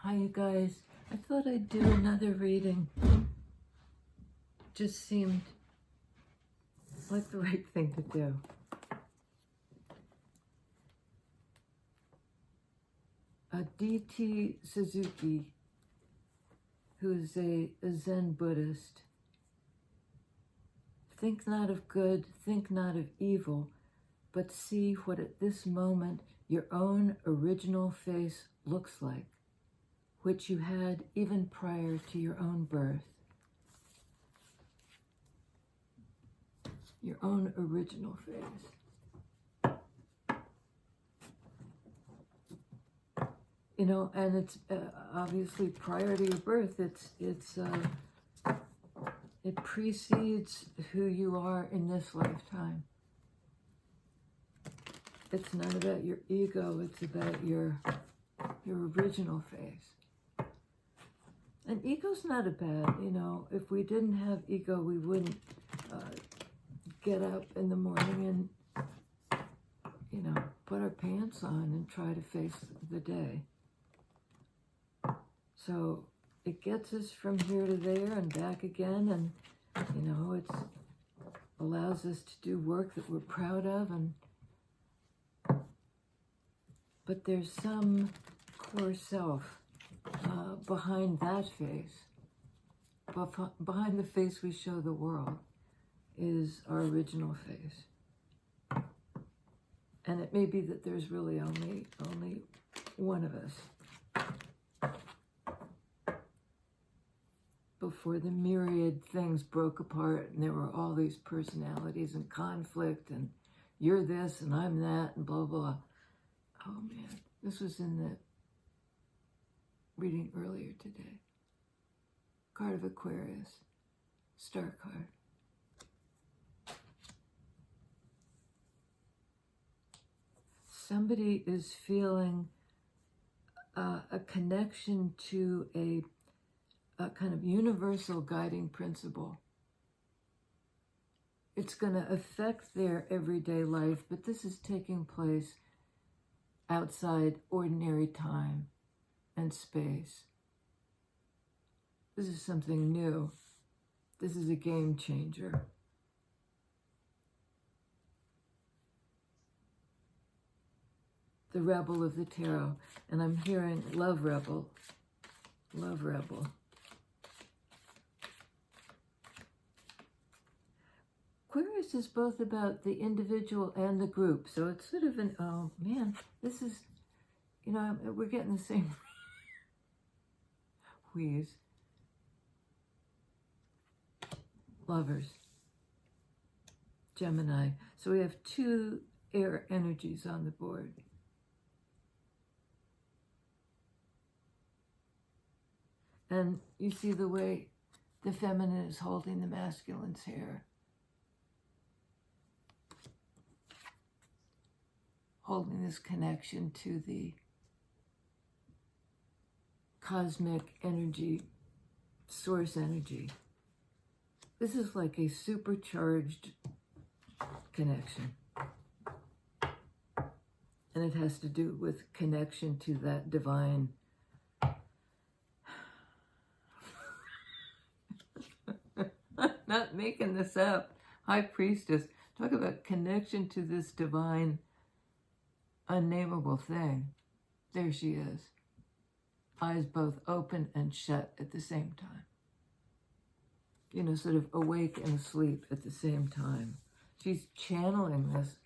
Hi, you guys. I thought I'd do another reading. Just seemed like the right thing to do. D.T. Suzuki, who is a Zen Buddhist. Think not of good, think not of evil, but see what at this moment your own original face looks like, which you had even prior to your own birth. Your own original face. You know, and it's obviously prior to your birth. It precedes who you are in this lifetime. It's not about your ego. It's about your original face. And ego's not a bad. You know, if we didn't have ego, we wouldn't get up in the morning and, you know, put our pants on and try to face the day. So it gets us from here to there and back again, and, you know, it allows us to do work that we're proud of, but there's some core self behind that face. Behind the face we show the world is our original face. And it may be that there's really only one of us. Before the myriad things broke apart and there were all these personalities and conflict and you're this and I'm that and blah, blah. Oh man, this was in the reading earlier today. Card of Aquarius, star card. Somebody is feeling a connection to a kind of universal guiding principle. It's going to affect their everyday life, but this is taking place outside ordinary time and space. This is something new. This is a game changer. The Rebel of the Tarot, and I'm hearing Love Rebel. Love Rebel. Aquarius is both about the individual and the group, so it's sort of an, oh man, this is, you know, we're getting the same wheeze. Lovers. Gemini. So we have two air energies on the board. And you see the way the feminine is holding the masculine's hair. Holding this connection to the cosmic energy, source energy. This is like a supercharged connection. And it has to do with connection to that divine not making this up. High Priestess. Talk about connection to this divine, unnameable thing. There she is. Eyes both open and shut at the same time. You know, sort of awake and asleep at the same time. She's channeling this.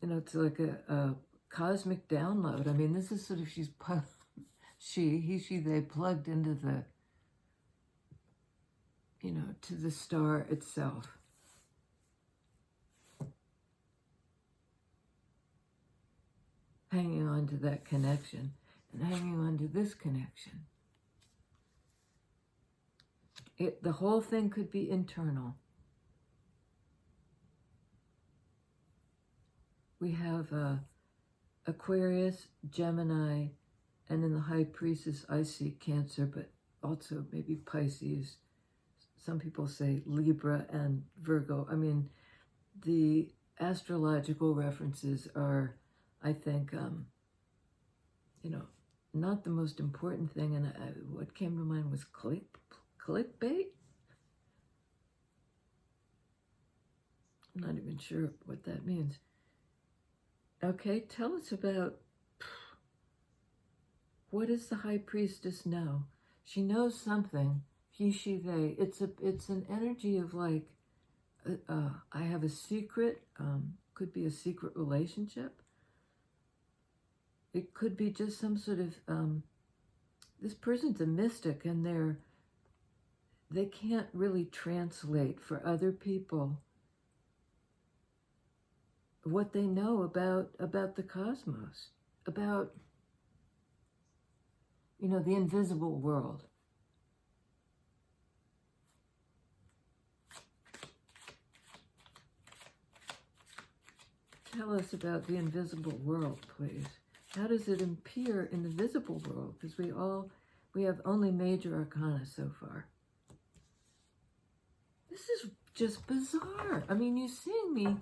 You know, it's like a cosmic download. I mean, this is sort of, they plugged into the, you know, to the star itself. Hanging on to that connection and hanging on to this connection. The whole thing could be internal. We have Aquarius, Gemini, and in the High Priestess I see Cancer, but also maybe Pisces. Some people say Libra and Virgo. I mean, the astrological references are, I think, you know, not the most important thing. And what came to mind was clickbait. I'm not even sure what that means. Okay, tell us about, what does the high priestess know? She knows something. He, she, they. It's an energy of like, I have a secret. Could be a secret relationship. It could be just some sort of, this person's a mystic, and they can't really translate for other people what they know about the cosmos, about, the invisible world. Tell us about the invisible world, please. How does it appear in the visible world? Because we have only major arcana so far. This is just bizarre. I mean, you're seeing me.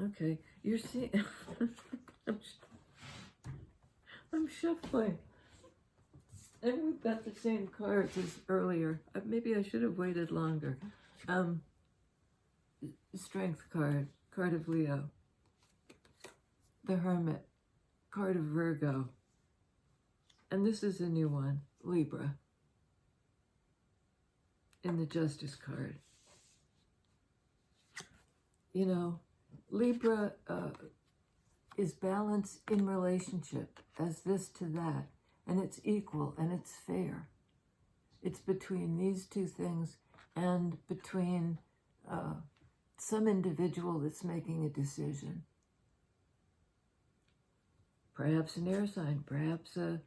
Okay, you're seeing. I'm shuffling. And we've got the same cards as earlier. Maybe I should have waited longer. Strength card, card of Leo. The Hermit, card of Virgo. And this is a new one, Libra. In the Justice card. Libra is balance in relationship as this to that. And it's equal and it's fair. It's between these two things and between some individual that's making a decision. Perhaps an air sign, perhaps a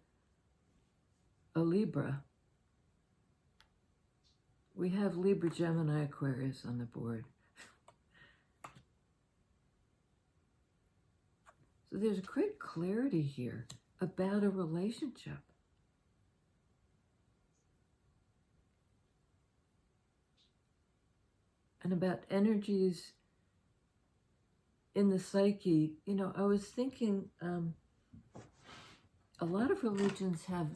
Libra. We have Libra, Gemini, Aquarius on the board. So there's great clarity here about a relationship. And about energies in the psyche. I was thinking, a lot of religions have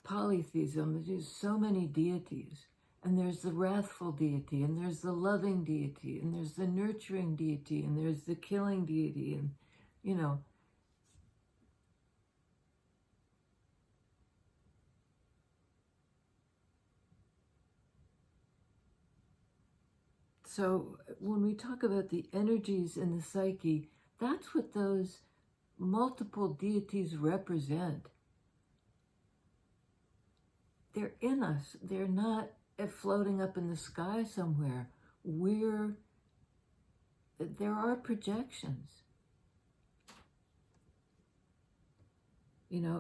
polytheism. There's so many deities. And there's the wrathful deity, and there's the loving deity, and there's the nurturing deity, and there's the killing deity, and, So when we talk about the energies in the psyche, that's what those multiple deities represent. They're in us. They're not floating up in the sky somewhere. There are projections.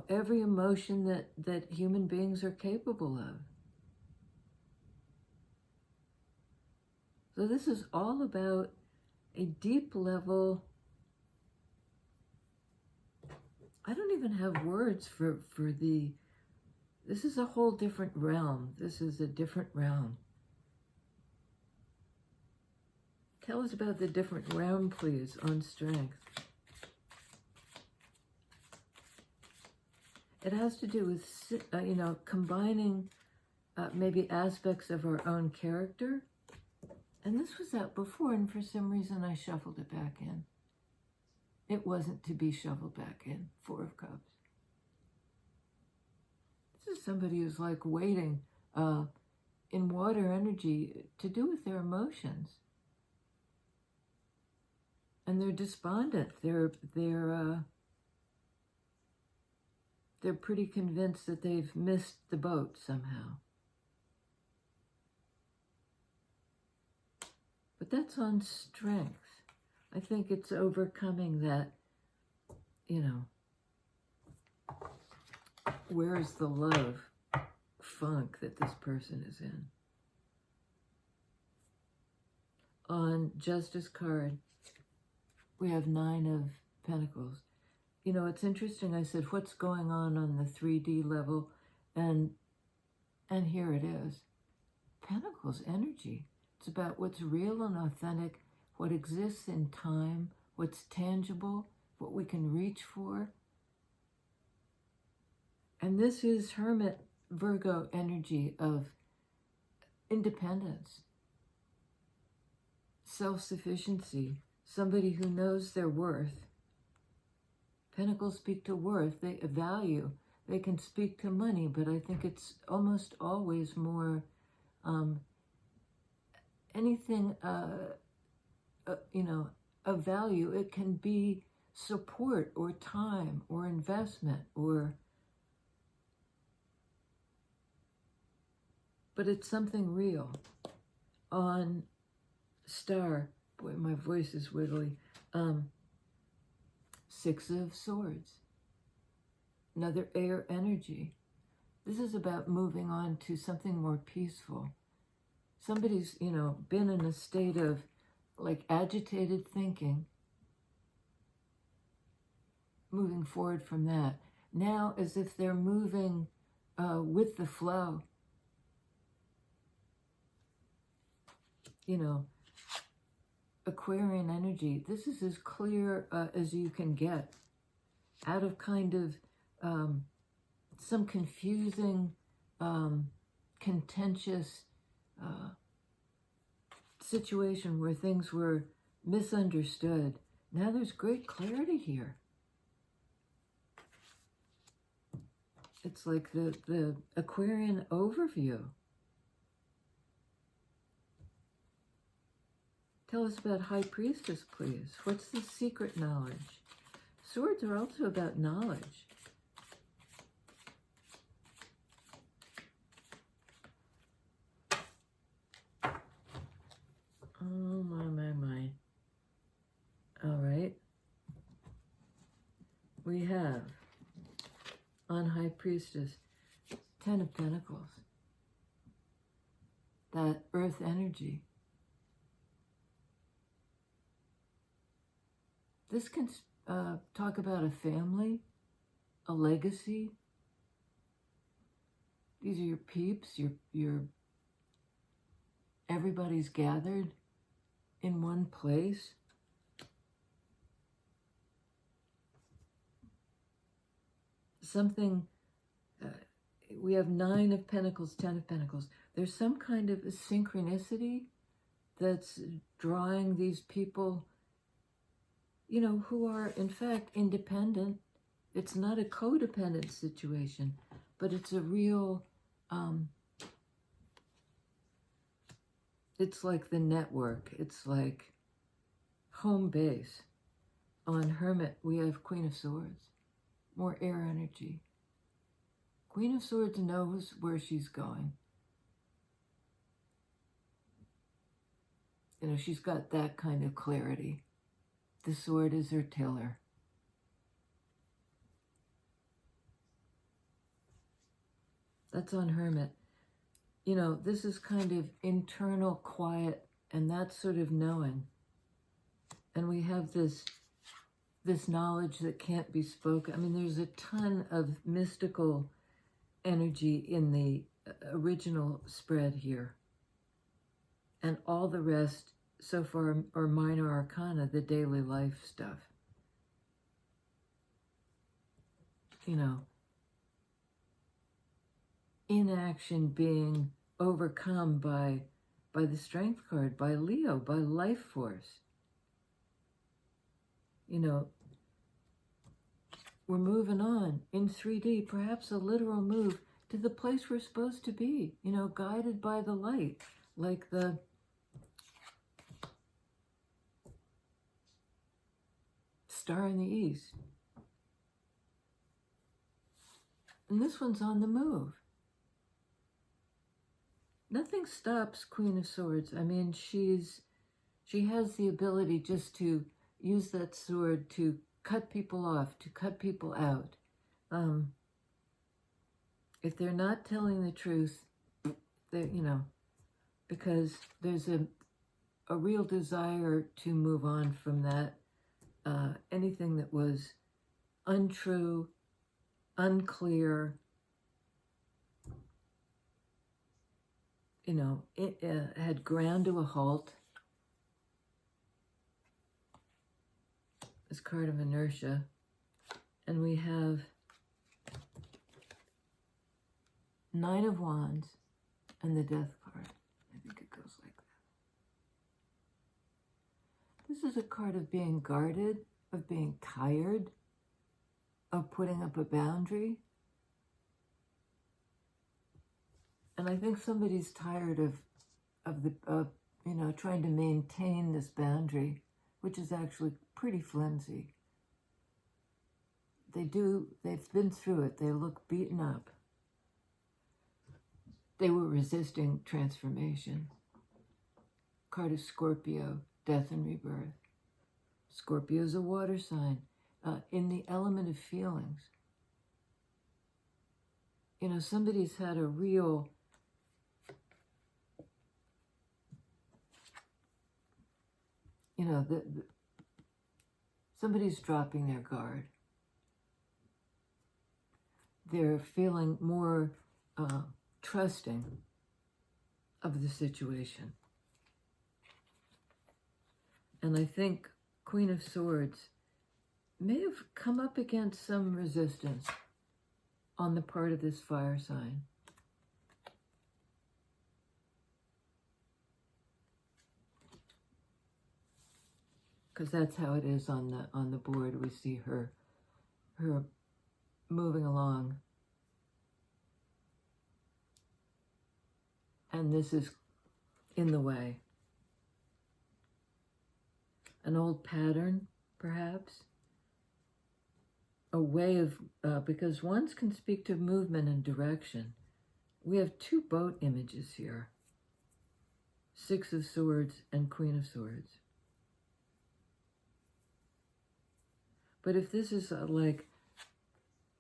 Every emotion that human beings are capable of. So this is all about a deep level. I don't even have words for this is a whole different realm. This is a different realm. Tell us about the different realm, please, on strength. It has to do with, combining maybe aspects of our own character. And this was out before, and for some reason I shuffled it back in. It wasn't to be shuffled back in. Four of Cups. This is somebody who's like waiting in water energy to do with their emotions. And they're despondent. They're pretty convinced that they've missed the boat somehow. But that's on strength. I think it's overcoming that, where's the love funk that this person is in. On Justice card, we have 9 of Pentacles. It's interesting. I said, what's going on the 3D level? And here it is. Pentacles energy. It's about what's real and authentic, what exists in time, what's tangible, what we can reach for. And this is Hermit Virgo energy of independence, self-sufficiency, somebody who knows their worth. Pentacles speak to worth, they value. They can speak to money, but I think it's almost always more anything, you know, of value. It can be support or time or investment but it's something real. On Star, boy, my voice is wiggly. Six of Swords, another air energy. This is about moving on to something more peaceful. Somebody's, you know, been in a state of like agitated thinking, moving forward from that. Now, as if they're moving with the flow, you know, Aquarian energy. This is as clear as you can get, out of kind of some confusing, contentious situation where things were misunderstood. Now there's great clarity here. It's like the Aquarian overview. Tell us about High Priestess, please. What's the secret knowledge? Swords are also about knowledge. Oh, my. All right. We have, on High Priestess, 10 of Pentacles. That earth energy. This can talk about a family, a legacy. These are your peeps, your everybody's gathered in one place. Something, we have 9 of Pentacles, 10 of Pentacles. There's some kind of a synchronicity that's drawing these people, you know, who are in fact independent. It's not a codependent situation, but it's a real, it's like the network. It's like home base. On Hermit, we have Queen of Swords, more air energy. Queen of Swords knows where she's going. You know, she's got that kind of clarity. The sword is her tiller. That's on Hermit. You know, this is kind of internal quiet and that sort of knowing. And we have this knowledge that can't be spoken. I mean, there's a ton of mystical energy in the original spread here. And all the rest so far are minor arcana, the daily life stuff. You know, inaction being overcome by the Strength card, by Leo, by life force. You know, we're moving on in 3D, perhaps a literal move to the place we're supposed to be, you know, guided by the light, like the star in the east. And this one's on the move. Nothing stops Queen of Swords. I mean, she has the ability just to use that sword to cut people off, to cut people out. If they're not telling the truth, they, you know, because there's a real desire to move on from that. Anything that was untrue, unclear, you know, it had ground to a halt. This card of inertia. And we have Nine of Wands, and the Death card. I think it goes like that. This is a card of being guarded, of being tired, of putting up a boundary. And I think somebody's tired of trying to maintain this boundary, which is actually pretty flimsy. They've been through it. They look beaten up. They were resisting transformation. Card of Scorpio, death and rebirth. Scorpio is a water sign in the element of feelings. You know, somebody's had a real somebody's dropping their guard. They're feeling more trusting of the situation. And I think Queen of Swords may have come up against some resistance on the part of this fire sign. Because that's how it is on the board. We see her moving along. And this is in the way. An old pattern, perhaps. A way of, because wands can speak to movement and direction. We have two boat images here. Six of Swords and Queen of Swords. But if this is like,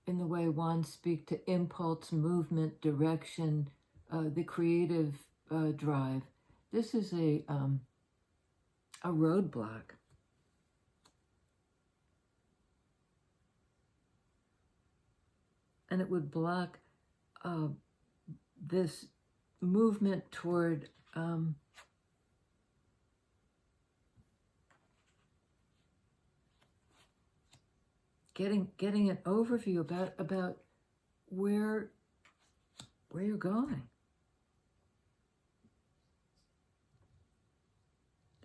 in the way wands speak to impulse, movement, direction, the creative drive, this is a roadblock. And it would block this movement toward getting an overview about where you're going.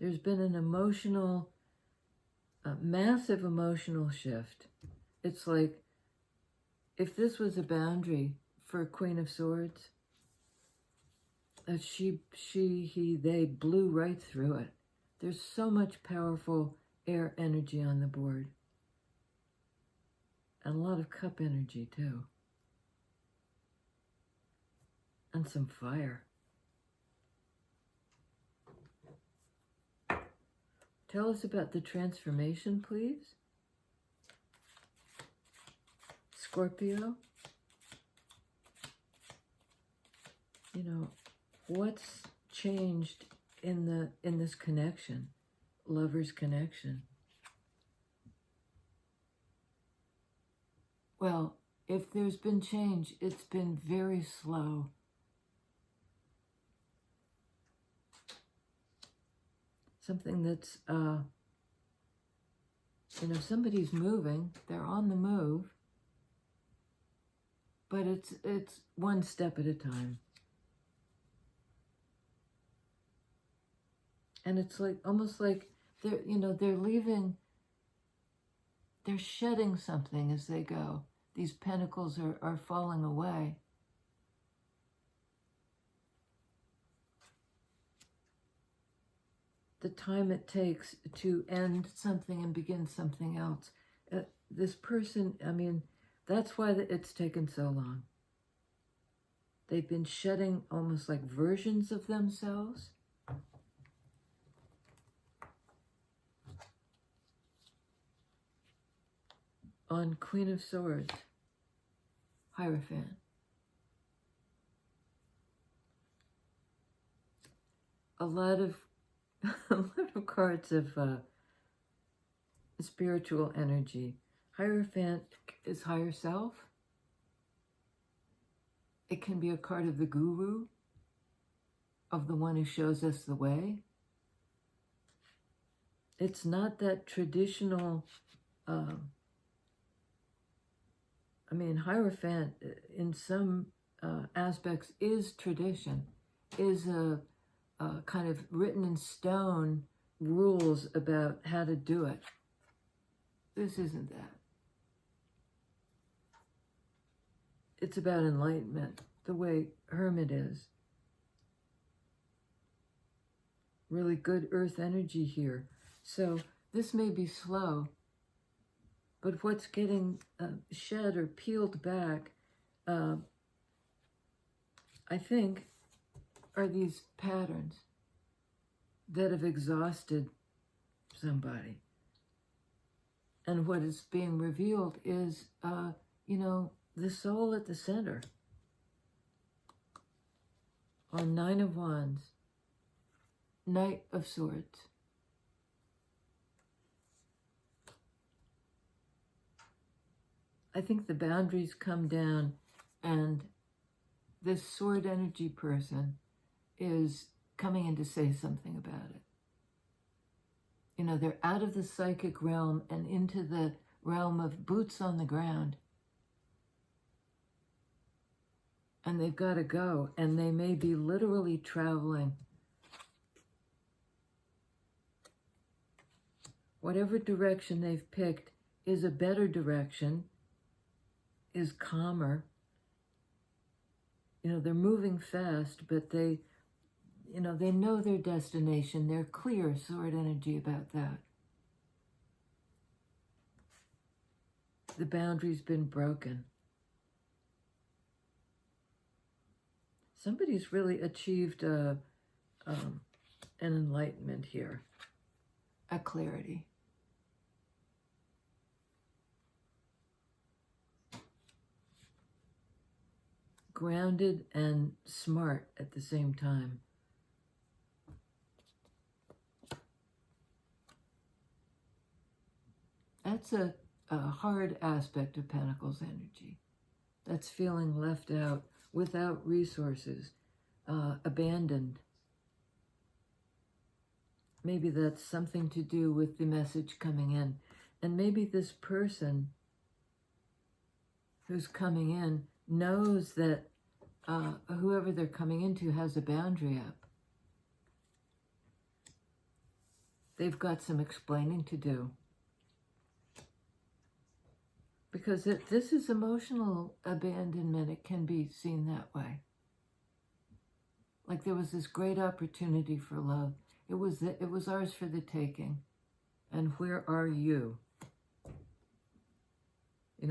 There's been an emotional, massive emotional shift. It's like, if this was a boundary for Queen of Swords, they blew right through it. There's so much powerful air energy on the board. And a lot of cup energy, too. And some fire. Tell us about the transformation, please. Scorpio. You know, what's changed in this connection, lover's connection? Well, if there's been change, it's been very slow. Something that's, somebody's moving, they're on the move, but it's one step at a time. And it's like, almost like they're leaving, they're shedding something as they go. These pentacles are falling away. The time it takes to end something and begin something else. This person, that's why it's taken so long. They've been shedding almost like versions of themselves. On Queen of Swords, Hierophant. A lot of cards of spiritual energy. Hierophant is higher self. It can be a card of the guru, of the one who shows us the way. It's not that traditional, Hierophant in some aspects is tradition, is a kind of written in stone rules about how to do it. This isn't that. It's about enlightenment, the way Hermit is. Really good earth energy here. So this may be slow, but what's getting shed or peeled back, I think, are these patterns that have exhausted somebody. And what is being revealed is, the soul at the center. On Nine of Wands, Knight of Swords. I think the boundaries come down, and this sword energy person is coming in to say something about it. They're out of the psychic realm and into the realm of boots on the ground. And they've got to go, and they may be literally traveling. Whatever direction they've picked is a better direction, is calmer. They're moving fast, but they know their destination. They're clear, sword energy, about that. The boundary's been broken. Somebody's really achieved an enlightenment here, a clarity. Grounded and smart at the same time. That's a hard aspect of Pentacles energy. That's feeling left out, without resources, abandoned. Maybe that's something to do with the message coming in. And maybe this person who's coming in knows that whoever they're coming into has a boundary up. They've got some explaining to do. Because if this is emotional abandonment, it can be seen that way. Like there was this great opportunity for love. It was ours for the taking. And where are you?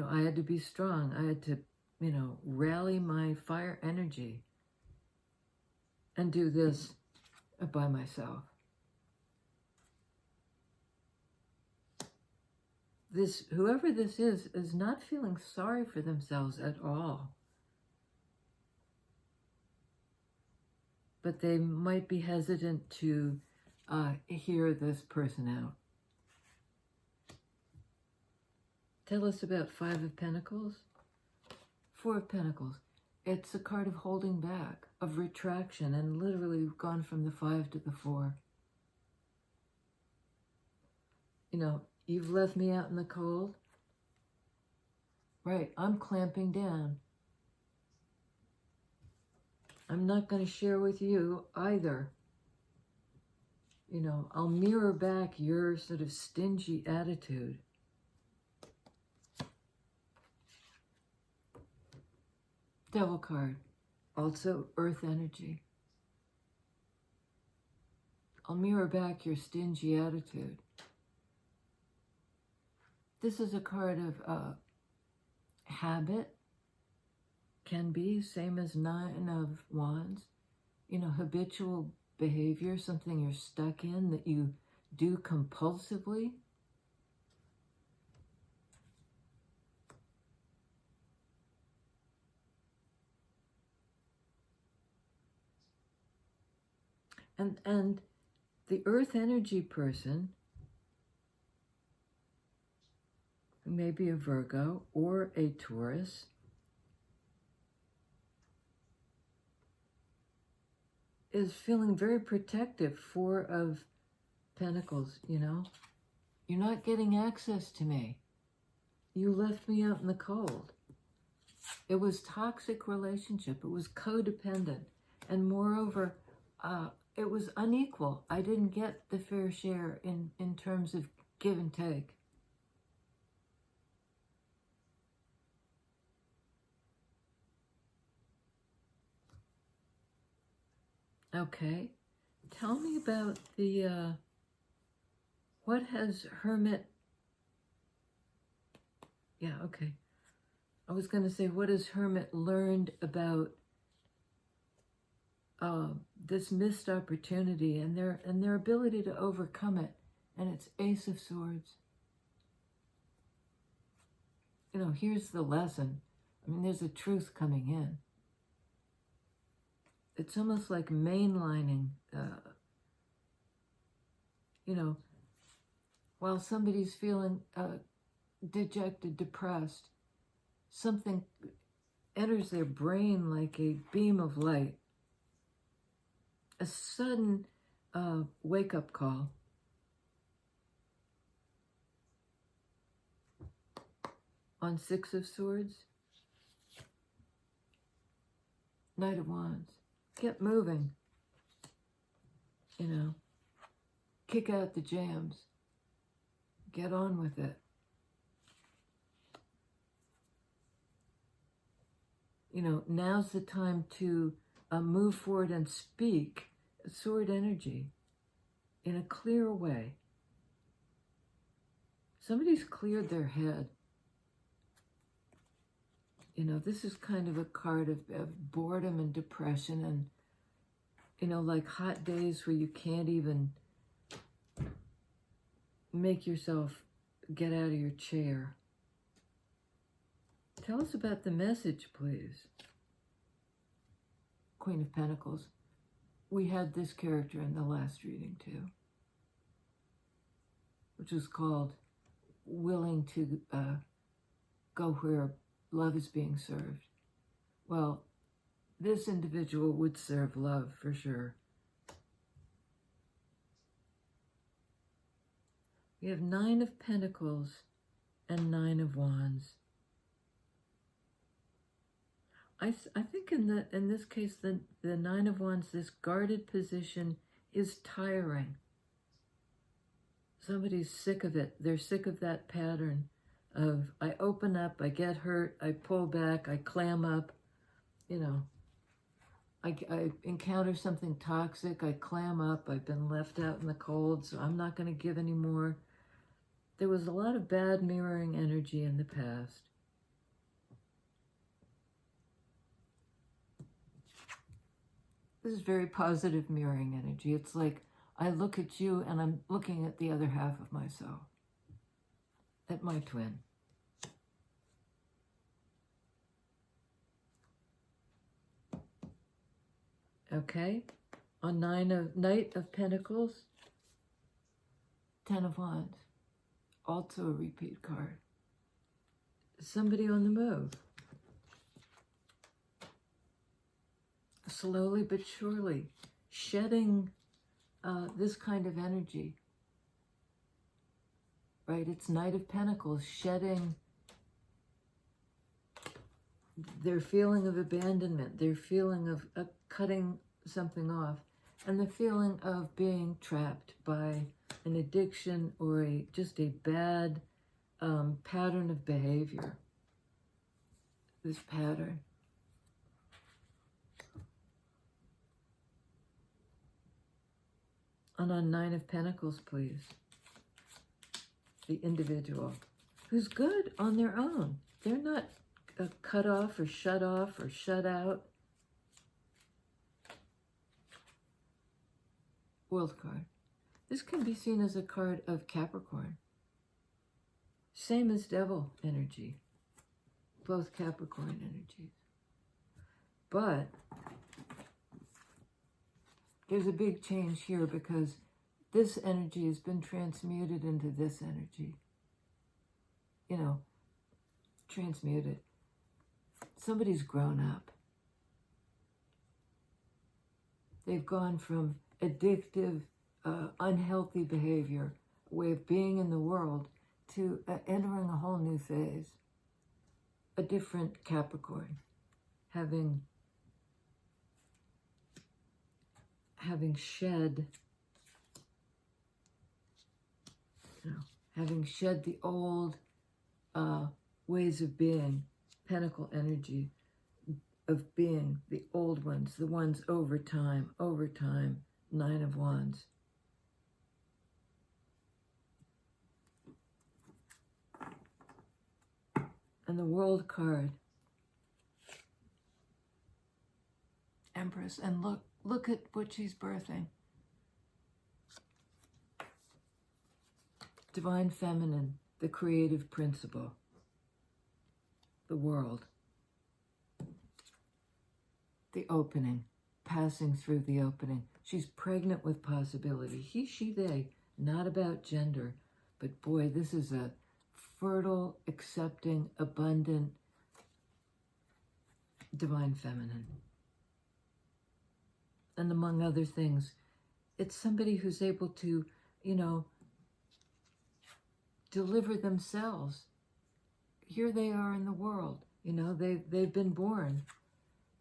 I had to be strong. I had to, rally my fire energy and do this by myself. Whoever this is not feeling sorry for themselves at all. But they might be hesitant to hear this person out. Tell us about Five of Pentacles. Four of Pentacles. It's a card of holding back, of retraction, and literally gone from the 5 to the 4. You've left me out in the cold. Right, I'm clamping down. I'm not going to share with you either. I'll mirror back your sort of stingy attitude. Devil card, also earth energy. I'll mirror back your stingy attitude. This is a card of habit, can be, same as Nine of Wands. Habitual behavior, something you're stuck in that you do compulsively. And the earth energy person, who may be a Virgo or a Taurus, is feeling very protective. Four of Pentacles, You're not getting access to me. You left me out in the cold. It was toxic relationship. It was codependent. And moreover, it was unequal. I didn't get the fair share in terms of give and take. Okay. Tell me about the, what has Hermit, yeah, okay. I was going to say, what has Hermit learned about this missed opportunity and their ability to overcome it? And it's Ace of Swords. You know, here's the lesson. I mean, there's a truth coming in. It's almost like mainlining, you know, while somebody's feeling dejected, depressed, something enters their brain like a beam of light. A sudden wake-up call. On Six of Swords. Knight of Wands. Get moving. You know. Kick out the jams. Get on with it. You know, now's the time to move forward and speak sword energy in a clear way. Somebody's cleared their head. You know, this is kind of a card of boredom and depression and, you know, like hot days where you can't even make yourself get out of your chair. Tell us about the message, please. Queen of Pentacles. We had this character in the last reading too, which was called Willing to Go Where Love is Being Served. Well, this individual would serve love for sure. We have Nine of Pentacles and Nine of Wands. I think in this case, the Nine of Wands, this guarded position is tiring. Somebody's sick of it. They're sick of that pattern of I open up, I get hurt, I pull back, I clam up. You know, I encounter something toxic, I clam up, I've been left out in the cold, so I'm not going to give anymore. There was a lot of bad mirroring energy in the past. This is very positive mirroring energy. It's like I look at you and I'm looking at the other half of myself, at my twin. Okay, on Knight of Pentacles, Ten of Wands, also a repeat card. Somebody on the move. Slowly but surely, shedding this kind of energy, right? It's Knight of Pentacles, shedding their feeling of abandonment, their feeling of cutting something off, and the feeling of being trapped by an addiction or just a bad pattern of behavior. This pattern. And on Nine of Pentacles, please. The individual who's good on their own. They're not cut off or shut out. World card. This can be seen as a card of Capricorn. Same as Devil energy. Both Capricorn energies. But there's a big change here because this energy has been transmuted into this energy. You know, transmuted. Somebody's grown up. They've gone from addictive, unhealthy behavior, a way of being in the world, to entering a whole new phase. a different Capricorn, having shed, having shed the old ways of being, Pentacle energy of being, the old ones, the ones over time, Nine of Wands. And the World card, Empress, and look at what she's birthing. Divine Feminine, the creative principle, the world, the opening, passing through the opening. She's pregnant with possibility. He, she, they, not about gender, but boy, this is a fertile, accepting, abundant, Divine Feminine. And among other things, it's somebody who's able to, deliver themselves. Here they are in the world. They've been born.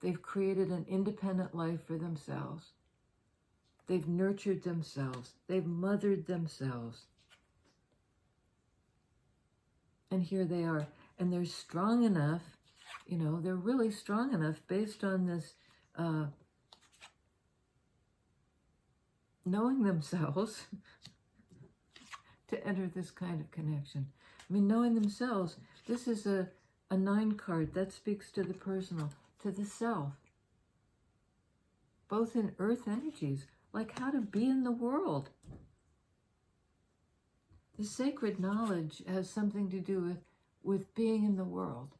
They've created an independent life for themselves. They've nurtured themselves. They've mothered themselves. And here they are. And they're strong enough, they're really strong enough based on this knowing themselves to enter this kind of connection. I mean, knowing themselves, this is a 9 card that speaks to the personal, to the self. Both in earth energies, like how to be in the world. The sacred knowledge has something to do with being in the world,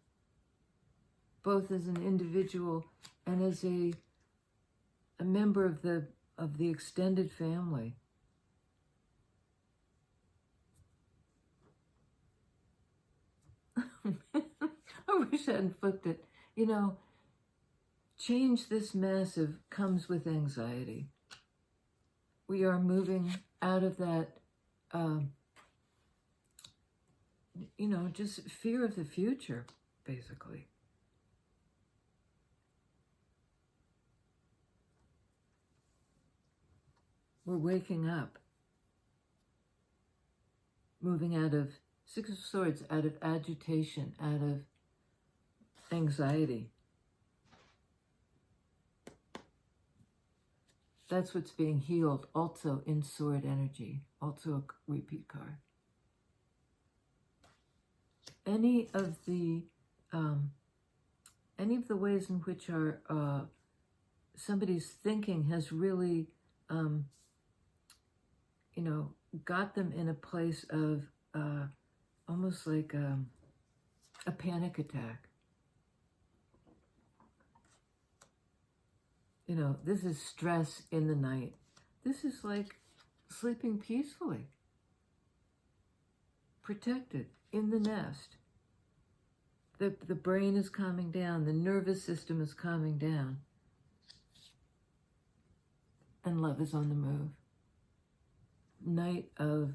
both as an individual and as a member of the extended family. I wish I hadn't flipped it. Change this massive comes with anxiety. We are moving out of that, just fear of the future, basically. We're waking up, moving out of 6 of Swords, out of agitation, out of anxiety. That's what's being healed, also in Sword energy, also a repeat card. Any of the ways in which our somebody's thinking has really, got them in a place of almost like a panic attack. This is stress in the night. This is like sleeping peacefully, protected in the nest. The brain is calming down. The nervous system is calming down. And love is on the move. Knight of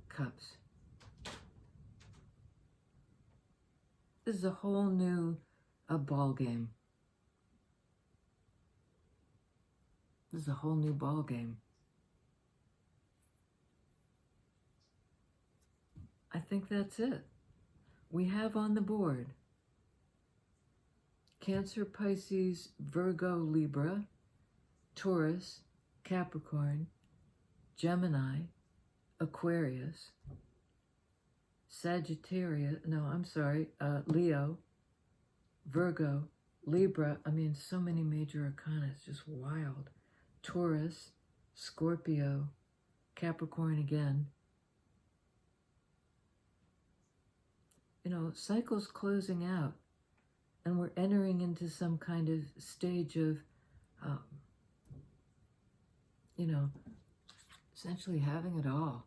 Cups. This is a whole new ball game. This is a whole new ball game. I think that's it. We have on the board Cancer, Pisces, Virgo, Libra, Taurus, Capricorn, Gemini, Aquarius, Sagittarius, Leo, Virgo, Libra. I mean, so many major arcana, it's just wild. Taurus, Scorpio, Capricorn again. Cycles closing out, and we're entering into some kind of stage of, essentially having it all.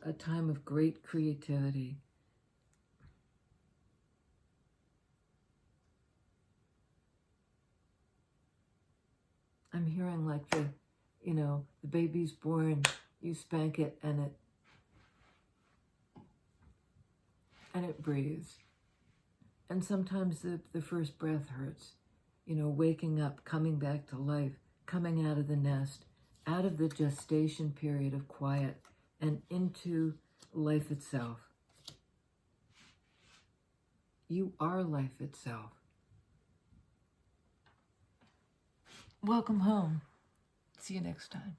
A time of great creativity. I'm hearing like the baby's born You spank it and it breathes. And sometimes the first breath hurts. You know, waking up, coming back to life, coming out of the nest, out of the gestation period of quiet and into life itself. You are life itself. Welcome home. See you next time.